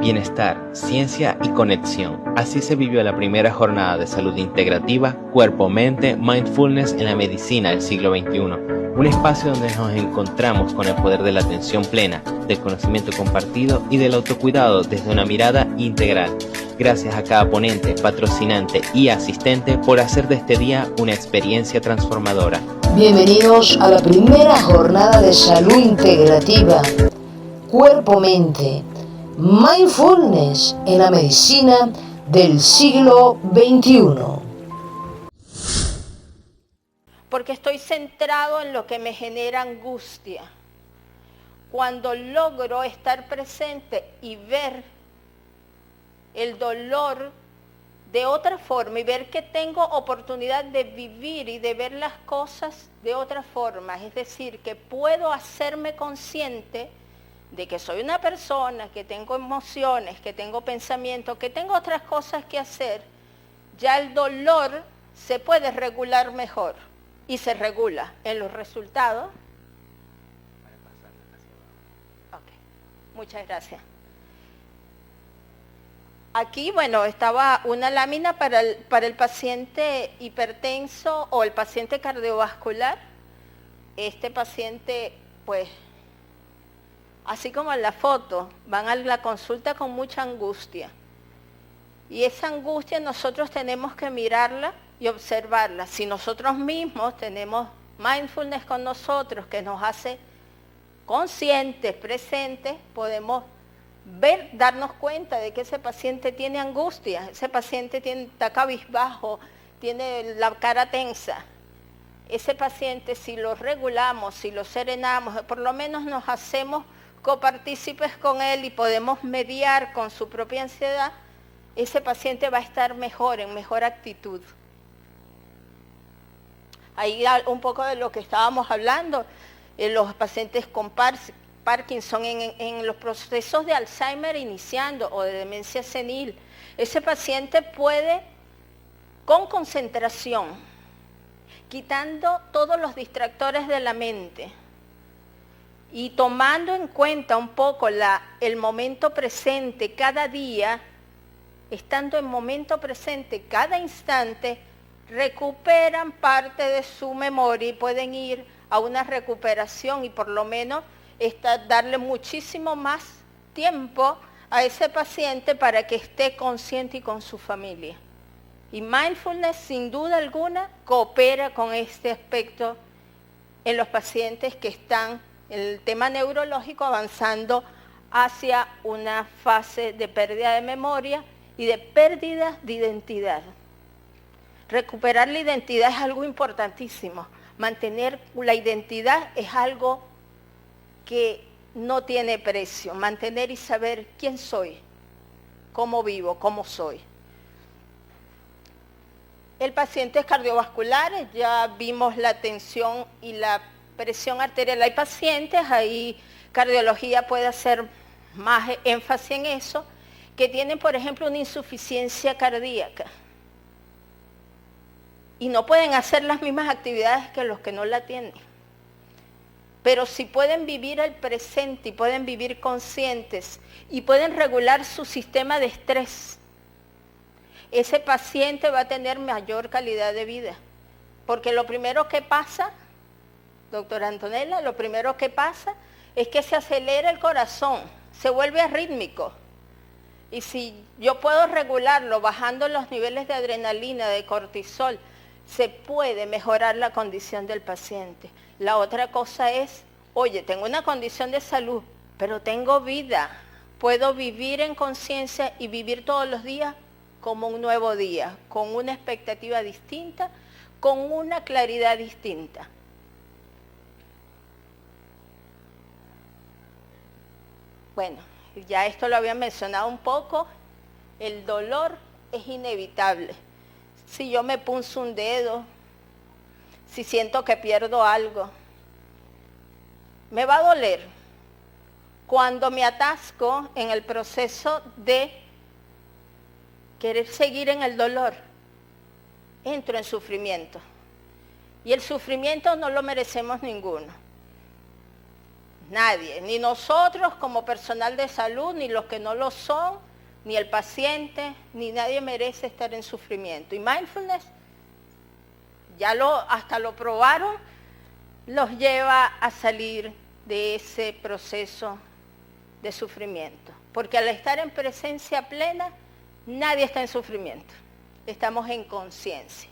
bienestar, ciencia y conexión. Así se vivió la primera jornada de salud integrativa, cuerpo-mente, mindfulness en la medicina del siglo XXI. Un espacio donde nos encontramos con el poder de la atención plena, del conocimiento compartido y del autocuidado desde una mirada integral. Gracias a cada ponente, patrocinante y asistente por hacer de este día una experiencia transformadora. Bienvenidos a la primera jornada de salud integrativa, cuerpo-mente, mindfulness en la medicina del siglo XXI. Porque estoy centrado en lo que me genera angustia. Cuando logro estar presente y ver el dolor de otra forma y ver que tengo oportunidad de vivir y de ver las cosas de otra forma, es decir, que puedo hacerme consciente de que soy una persona, que tengo emociones, que tengo pensamientos, que tengo otras cosas que hacer, ya el dolor se puede regular mejor y se regula en los resultados. Ok, muchas gracias. Aquí, bueno, estaba una lámina para el paciente hipertenso o el paciente cardiovascular. Este paciente, pues, así como en la foto, van a la consulta con mucha angustia. Y esa angustia nosotros tenemos que mirarla y observarla. Si nosotros mismos tenemos mindfulness con nosotros, que nos hace conscientes, presentes, podemos ver, darnos cuenta de que ese paciente tiene angustia, ese paciente está cabizbajo, tiene la cara tensa. Ese paciente, si lo regulamos, si lo serenamos, por lo menos nos hacemos copartícipes con él y podemos mediar con su propia ansiedad, ese paciente va a estar mejor, en mejor actitud. Ahí un poco de lo que estábamos hablando, los pacientes con Parkinson, en los procesos de Alzheimer iniciando o de demencia senil, ese paciente puede, con concentración, quitando todos los distractores de la mente y tomando en cuenta un poco el momento presente cada día, estando en momento presente cada instante, recuperan parte de su memoria y pueden ir a una recuperación y por lo menos darle muchísimo más tiempo a ese paciente para que esté consciente y con su familia. Y mindfulness, sin duda alguna, coopera con este aspecto en los pacientes que están en el tema neurológico avanzando hacia una fase de pérdida de memoria y de pérdida de identidad. Recuperar la identidad es algo importantísimo. Mantener la identidad es algo que no tiene precio. Mantener y saber quién soy, cómo vivo, cómo soy. El paciente cardiovascular, ya vimos la tensión y la presión arterial. Hay pacientes, ahí cardiología puede hacer más énfasis en eso, que tienen, por ejemplo, una insuficiencia cardíaca y no pueden hacer las mismas actividades que los que no la tienen. Pero si pueden vivir el presente y pueden vivir conscientes y pueden regular su sistema de estrés, ese paciente va a tener mayor calidad de vida. Porque lo primero que pasa, doctora Antonella, lo primero que pasa es que se acelera el corazón, se vuelve arrítmico. Y si yo puedo regularlo bajando los niveles de adrenalina, de cortisol, se puede mejorar la condición del paciente. La otra cosa es, oye, tengo una condición de salud, pero tengo vida. Puedo vivir en conciencia y vivir todos los días como un nuevo día, con una expectativa distinta, con una claridad distinta. Bueno, ya esto lo había mencionado un poco, el dolor es inevitable. Si yo me punzo un dedo, si siento que pierdo algo, me va a doler. Cuando me atasco en el proceso de querer seguir en el dolor, entro en sufrimiento. Y el sufrimiento no lo merecemos ninguno. Nadie, ni nosotros como personal de salud, ni los que no lo son, ni el paciente, ni nadie merece estar en sufrimiento. Y mindfulness, hasta lo probaron, los lleva a salir de ese proceso de sufrimiento. Porque al estar en presencia plena, nadie está en sufrimiento. Estamos en conciencia.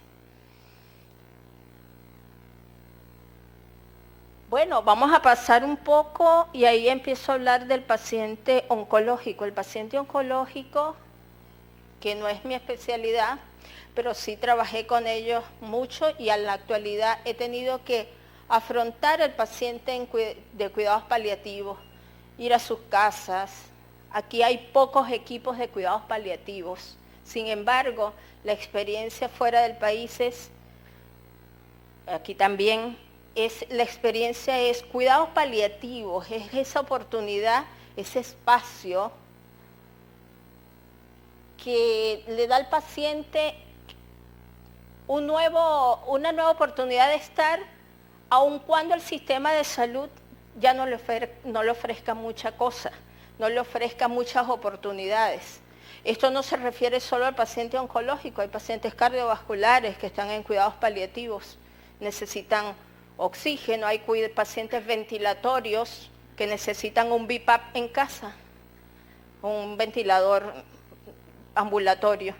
Bueno, vamos a pasar un poco y ahí empiezo a hablar del paciente oncológico. El paciente oncológico, que no es mi especialidad, pero sí trabajé con ellos mucho y en la actualidad he tenido que afrontar el paciente de cuidados paliativos, ir a sus casas. Aquí hay pocos equipos de cuidados paliativos. Sin embargo, la experiencia fuera del país aquí también, la experiencia es cuidados paliativos, es esa oportunidad, ese espacio que le da al paciente una nueva oportunidad de estar, aun cuando el sistema de salud ya no le ofrezca mucha cosa, no le ofrezca muchas oportunidades. Esto no se refiere solo al paciente oncológico, hay pacientes cardiovasculares que están en cuidados paliativos, necesitan oxígeno, hay pacientes ventilatorios que necesitan un BiPAP en casa, un ventilador ambulatorio.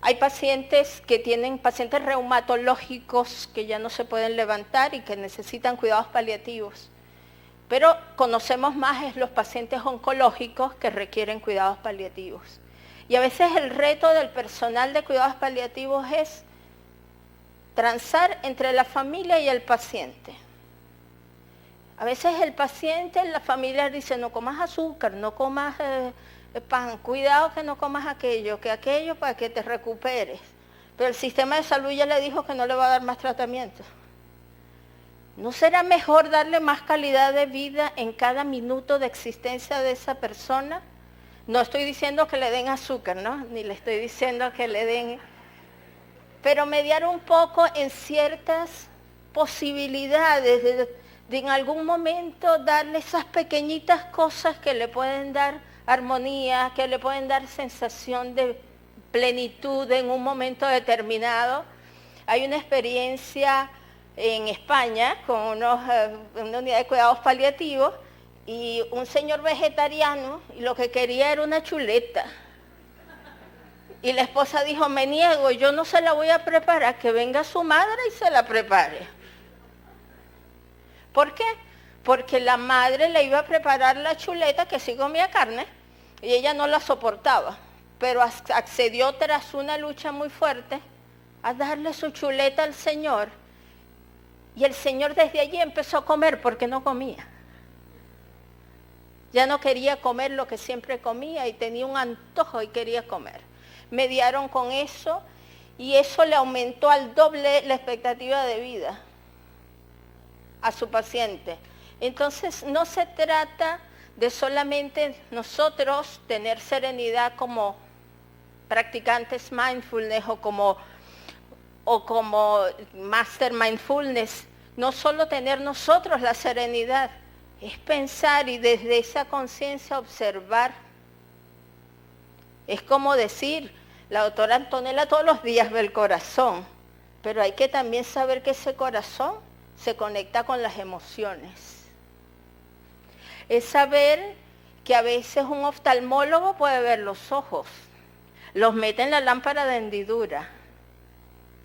Hay pacientes que tienen pacientes reumatológicos que ya no se pueden levantar y que necesitan cuidados paliativos. Pero conocemos más los pacientes oncológicos que requieren cuidados paliativos. Y a veces el reto del personal de cuidados paliativos es transar entre la familia y el paciente. A veces el paciente, la familia dice, no comas azúcar, no comas pan, cuidado que no comas aquello para que te recuperes. Pero el sistema de salud ya le dijo que no le va a dar más tratamiento. ¿No será mejor darle más calidad de vida en cada minuto de existencia de esa persona? No estoy diciendo que le den azúcar, ¿no? Ni le estoy diciendo que le den... Pero mediar un poco en ciertas posibilidades de en algún momento darle esas pequeñitas cosas que le pueden dar armonía, que le pueden dar sensación de plenitud en un momento determinado. Hay una experiencia en España con una unidad de cuidados paliativos y un señor vegetariano y lo que quería era una chuleta. Y la esposa dijo, me niego, yo no se la voy a preparar, que venga su madre y se la prepare. ¿Por qué? Porque la madre le iba a preparar la chuleta, que sí comía carne, y ella no la soportaba, pero accedió tras una lucha muy fuerte a darle su chuleta al señor, y el señor desde allí empezó a comer porque no comía. Ya no quería comer lo que siempre comía y tenía un antojo y quería comer. Mediaron con eso y eso le aumentó al doble la expectativa de vida a su paciente. Entonces no se trata de solamente nosotros tener serenidad como practicantes mindfulness o como master mindfulness, no solo tener nosotros la serenidad, es pensar y desde esa conciencia observar. Es como decir, la doctora Antonella todos los días ve el corazón, pero hay que también saber que ese corazón se conecta con las emociones. Es saber que a veces un oftalmólogo puede ver los ojos, los mete en la lámpara de hendidura,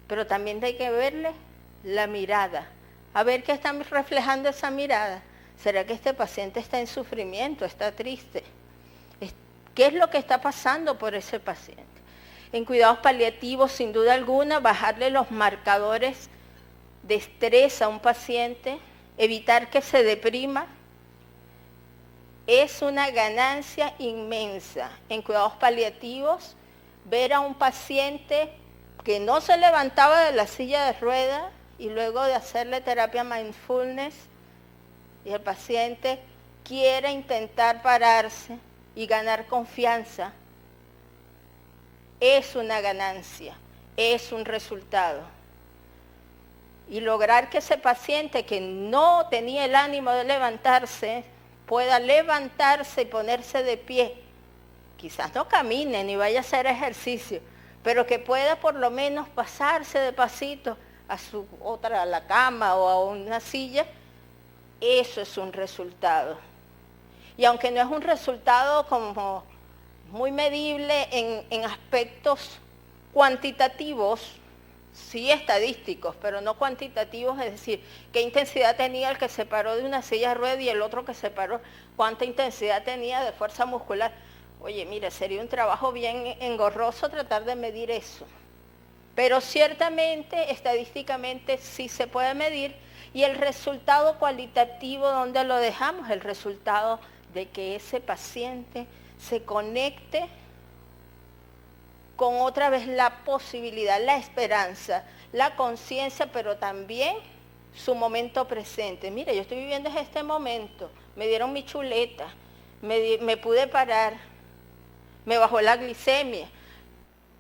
pero también hay que verle la mirada, a ver qué está reflejando esa mirada. ¿Será que este paciente está en sufrimiento, está triste? ¿Qué es lo que está pasando por ese paciente? En cuidados paliativos, sin duda alguna, bajarle los marcadores de estrés a un paciente, evitar que se deprima, es una ganancia inmensa. En cuidados paliativos, ver a un paciente que no se levantaba de la silla de ruedas y luego de hacerle terapia mindfulness, y el paciente quiere intentar pararse y ganar confianza, es una ganancia, es un resultado. y lograr que ese paciente que no tenía el ánimo de levantarse, pueda levantarse y ponerse de pie. Quizás no camine ni vaya a hacer ejercicio, pero que pueda por lo menos pasarse de pasito a la cama o a una silla. Eso es un resultado. Y aunque no es un resultado como muy medible en aspectos cuantitativos, sí estadísticos, pero no cuantitativos, es decir, qué intensidad tenía el que se paró de una silla de ruedas y el otro que se paró, cuánta intensidad tenía de fuerza muscular. Oye, mire, sería un trabajo bien engorroso tratar de medir eso. Pero ciertamente, estadísticamente, sí se puede medir. Y el resultado cualitativo, ¿dónde lo dejamos? El resultado de que ese paciente se conecte con otra vez la posibilidad, la esperanza, la conciencia, pero también su momento presente. Mire, yo estoy viviendo este momento, me dieron mi chuleta, me pude parar, me bajó la glicemia.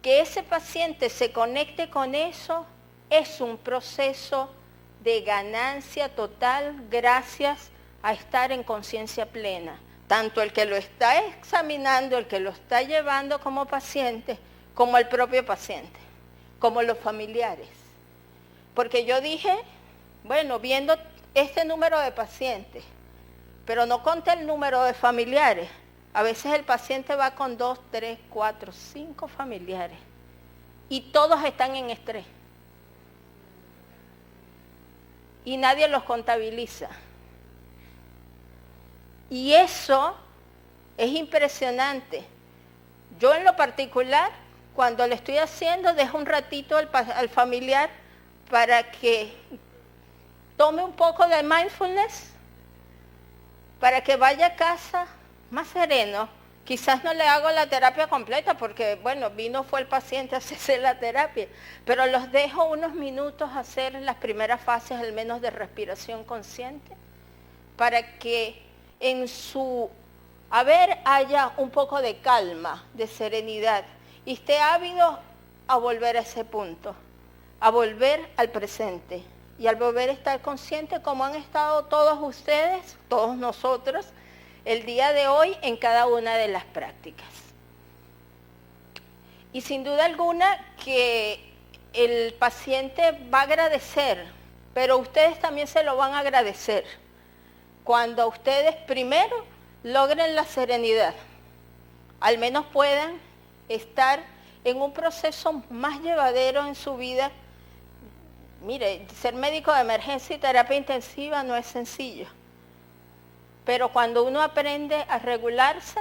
Que ese paciente se conecte con eso es un proceso de ganancia total gracias a estar en conciencia plena. Tanto el que lo está examinando, el que lo está llevando como paciente, como el propio paciente, como los familiares. Porque yo dije, bueno, viendo este número de pacientes, pero no conté el número de familiares. A veces el paciente va con 2, 3, 4, 5 familiares y todos están en estrés. Y nadie los contabiliza. Y eso es impresionante. Yo en lo particular, cuando le estoy haciendo, dejo un ratito al familiar para que tome un poco de mindfulness, para que vaya a casa más sereno. Quizás no le hago la terapia completa porque, bueno, fue el paciente a hacerse la terapia, pero los dejo unos minutos a hacer las primeras fases, al menos de respiración consciente, para que en su haber haya un poco de calma, de serenidad, y esté ávido a volver a ese punto, a volver al presente, y al volver a estar consciente como han estado todos ustedes, todos nosotros, el día de hoy en cada una de las prácticas. Y sin duda alguna que el paciente va a agradecer, pero ustedes también se lo van a agradecer cuando ustedes primero logren la serenidad, al menos puedan estar en un proceso más llevadero en su vida. Mire, ser médico de emergencia y terapia intensiva no es sencillo. Pero cuando uno aprende a regularse,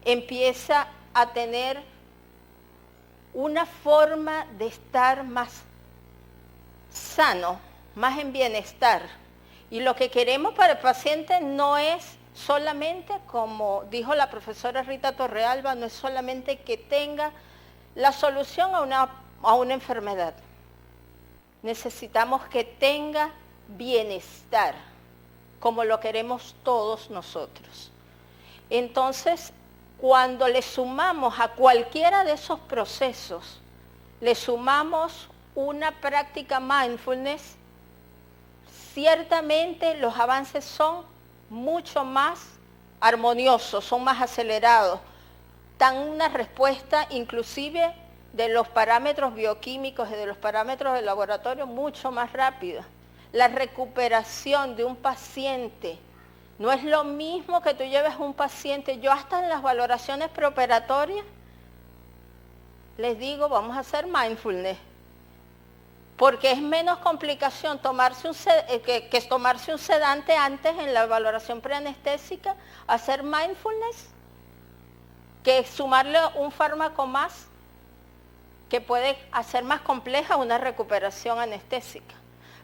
empieza a tener una forma de estar más sano, más en bienestar. Y lo que queremos para el paciente no es solamente, como dijo la profesora Rita Torrealba, no es solamente que tenga la solución a una enfermedad. Necesitamos que tenga bienestar, como lo queremos todos nosotros. Entonces, cuando le sumamos a cualquiera de esos procesos, le sumamos una práctica mindfulness, ciertamente los avances son mucho más armoniosos, son más acelerados, dan una respuesta inclusive de los parámetros bioquímicos y de los parámetros del laboratorio mucho más rápida. La recuperación de un paciente no es lo mismo que tú lleves un paciente. Yo hasta en las valoraciones preoperatorias les digo, vamos a hacer mindfulness, porque es menos complicación tomarse que tomarse un sedante antes en la valoración preanestésica, hacer mindfulness, que sumarle un fármaco más que puede hacer más compleja una recuperación anestésica.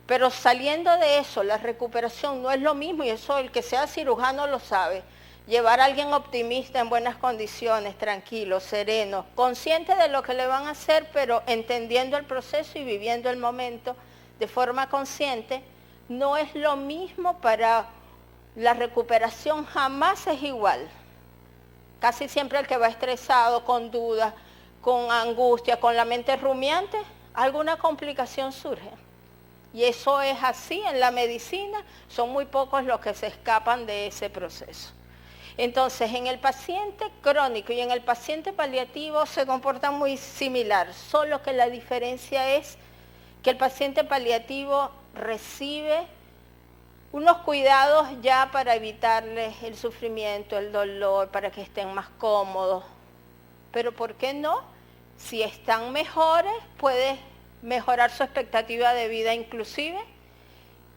Pero saliendo de eso, la recuperación no es lo mismo, y eso el que sea cirujano lo sabe. Llevar a alguien optimista, en buenas condiciones, tranquilo, sereno, consciente de lo que le van a hacer, pero entendiendo el proceso y viviendo el momento de forma consciente, no es lo mismo. Para la recuperación jamás es igual. Casi siempre el que va estresado, con dudas, con angustia, con la mente rumiante, alguna complicación surge. Y eso es así en la medicina, son muy pocos los que se escapan de ese proceso. Entonces, en el paciente crónico y en el paciente paliativo se comportan muy similar, solo que la diferencia es que el paciente paliativo recibe unos cuidados ya para evitarles el sufrimiento, el dolor, para que estén más cómodos. Pero ¿por qué no? Si están mejores, puede mejorar su expectativa de vida inclusive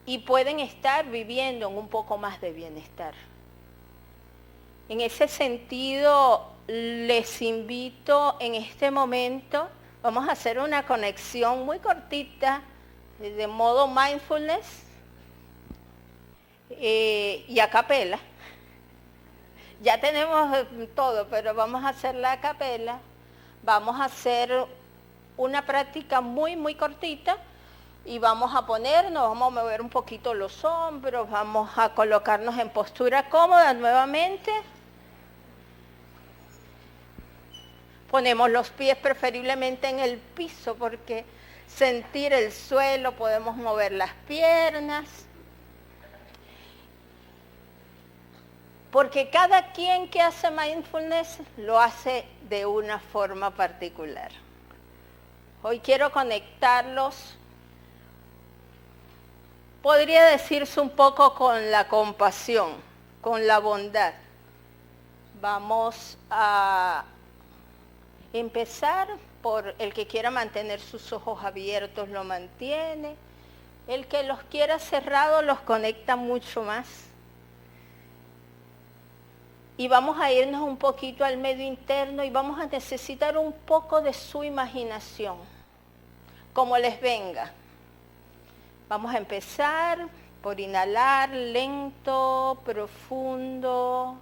y pueden estar viviendo en un poco más de bienestar. En ese sentido, les invito en este momento, vamos a hacer una conexión muy cortita de modo mindfulness y a capela. Ya tenemos todo, pero vamos a hacerla a capela. Vamos a hacer una práctica muy, muy cortita y vamos a ponernos, vamos a mover un poquito los hombros, vamos a colocarnos en postura cómoda nuevamente. Ponemos los pies preferiblemente en el piso porque sentir el suelo, podemos mover las piernas. Porque cada quien que hace mindfulness lo hace de una forma particular. Hoy quiero conectarlos, podría decirse un poco con la compasión, con la bondad. Vamos a empezar por el que quiera mantener sus ojos abiertos, lo mantiene. El que los quiera cerrados los conecta mucho más. Y vamos a irnos un poquito al medio interno y vamos a necesitar un poco de su imaginación, como les venga. Vamos a empezar por inhalar lento, profundo,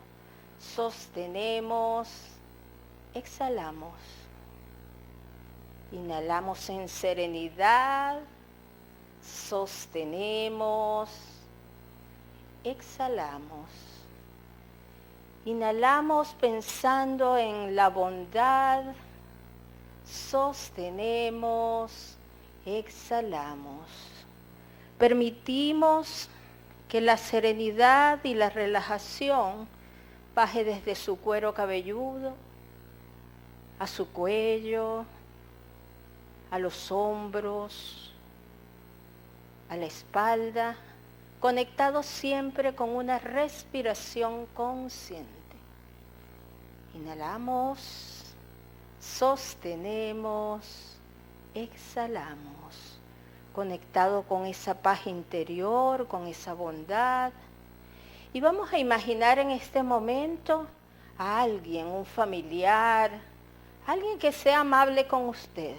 sostenemos, exhalamos. Inhalamos en serenidad, sostenemos, exhalamos. Inhalamos pensando en la bondad, sostenemos, exhalamos. Permitimos que la serenidad y la relajación baje desde su cuero cabelludo, a su cuello, a los hombros, a la espalda, conectado siempre con una respiración consciente. Inhalamos, sostenemos, exhalamos, conectado con esa paz interior, con esa bondad. Y vamos a imaginar en este momento a alguien, un familiar, alguien que sea amable con ustedes,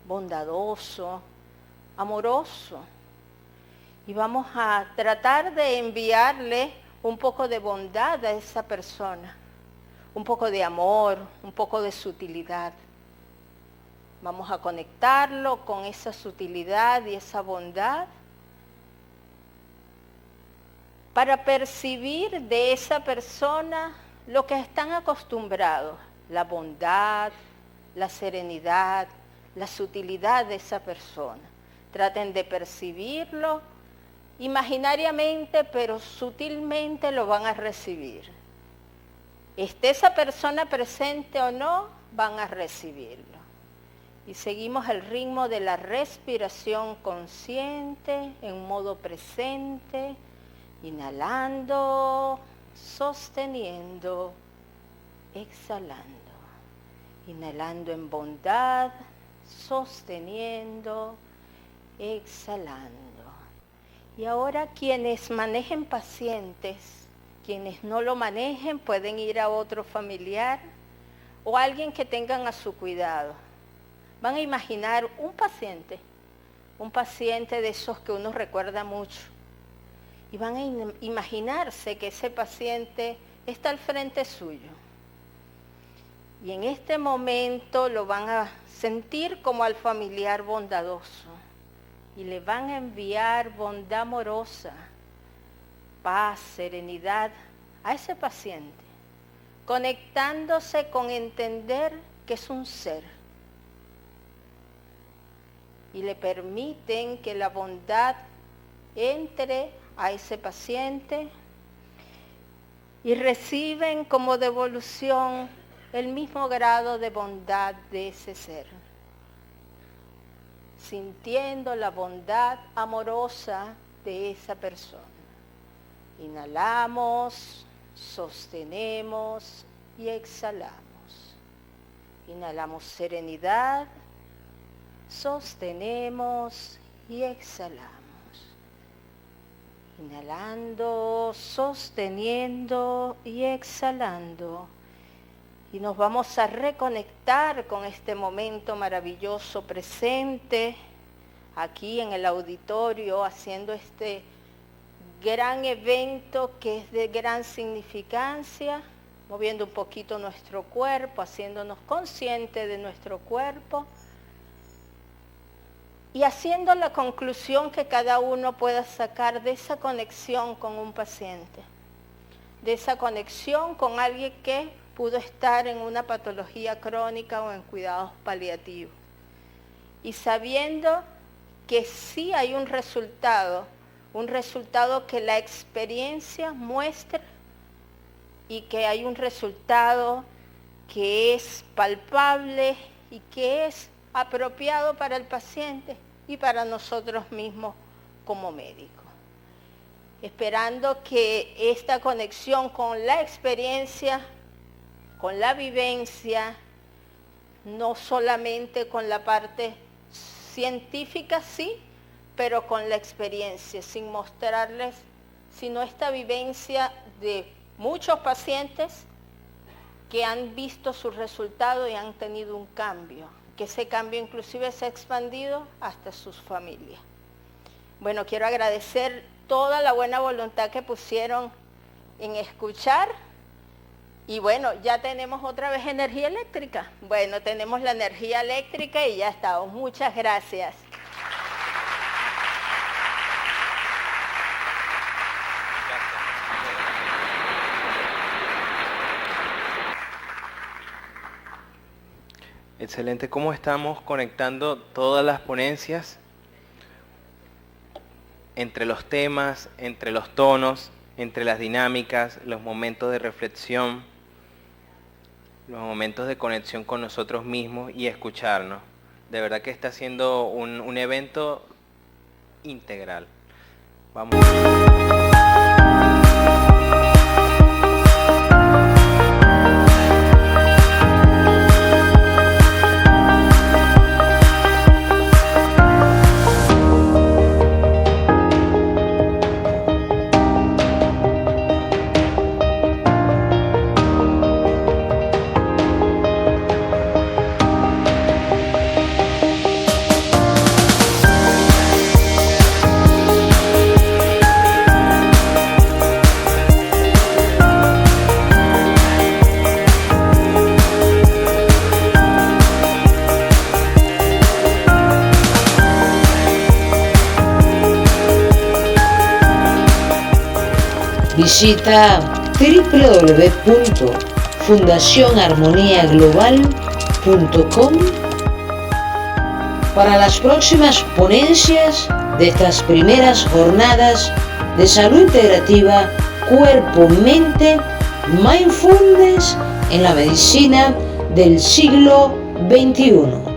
bondadoso, amoroso. Y vamos a tratar de enviarle un poco de bondad a esa persona, un poco de amor, un poco de sutilidad. Vamos a conectarlo con esa sutilidad y esa bondad para percibir de esa persona lo que están acostumbrados, la bondad, la serenidad, la sutilidad de esa persona. Traten de percibirlo imaginariamente, pero sutilmente lo van a recibir. Esté esa persona presente o no, van a recibirlo. Y seguimos el ritmo de la respiración consciente, en modo presente, inhalando, sosteniendo, exhalando. Inhalando en bondad, sosteniendo, exhalando. Y ahora quienes manejen pacientes, quienes no lo manejen, pueden ir a otro familiar o alguien que tengan a su cuidado. Van a imaginar un paciente de esos que uno recuerda mucho. Y van a imaginarse que ese paciente está al frente suyo. Y en este momento lo van a sentir como al familiar bondadoso. Y le van a enviar bondad amorosa, paz, serenidad a ese paciente, conectándose con entender que es un ser. y le permiten que la bondad entre a ese paciente y reciben como devolución el mismo grado de bondad de ese ser, sintiendo la bondad amorosa de esa persona. Inhalamos, sostenemos y exhalamos. Inhalamos serenidad, sostenemos y exhalamos. Inhalando, sosteniendo y exhalando. Y nos vamos a reconectar con este momento maravilloso presente, aquí en el auditorio, haciendo este gran evento que es de gran significancia, moviendo un poquito nuestro cuerpo, haciéndonos conscientes de nuestro cuerpo y haciendo la conclusión que cada uno pueda sacar de esa conexión con un paciente, de esa conexión con alguien que pudo estar en una patología crónica o en cuidados paliativos. Y sabiendo que sí hay un resultado que la experiencia muestra y que hay un resultado que es palpable y que es apropiado para el paciente y para nosotros mismos como médicos. Esperando que esta conexión con la experiencia, con la vivencia, no solamente con la parte científica, sí, pero con la experiencia, sin mostrarles, sino esta vivencia de muchos pacientes que han visto su resultado y han tenido un cambio, que ese cambio inclusive se ha expandido hasta sus familias. Bueno, quiero agradecer toda la buena voluntad que pusieron en escuchar. Y bueno, ya tenemos otra vez energía eléctrica. Bueno, tenemos la energía eléctrica y ya estamos. Muchas gracias. Excelente, ¿cómo estamos conectando todas las ponencias entre los temas, entre los tonos, entre las dinámicas, los momentos de reflexión, los momentos de conexión con nosotros mismos y escucharnos? De verdad que está siendo un evento integral. Vamos. Visita www.fundacionarmoniaglobal.com para las próximas ponencias de estas primeras jornadas de salud integrativa, cuerpo-mente, mindfulness en la medicina del siglo XXI.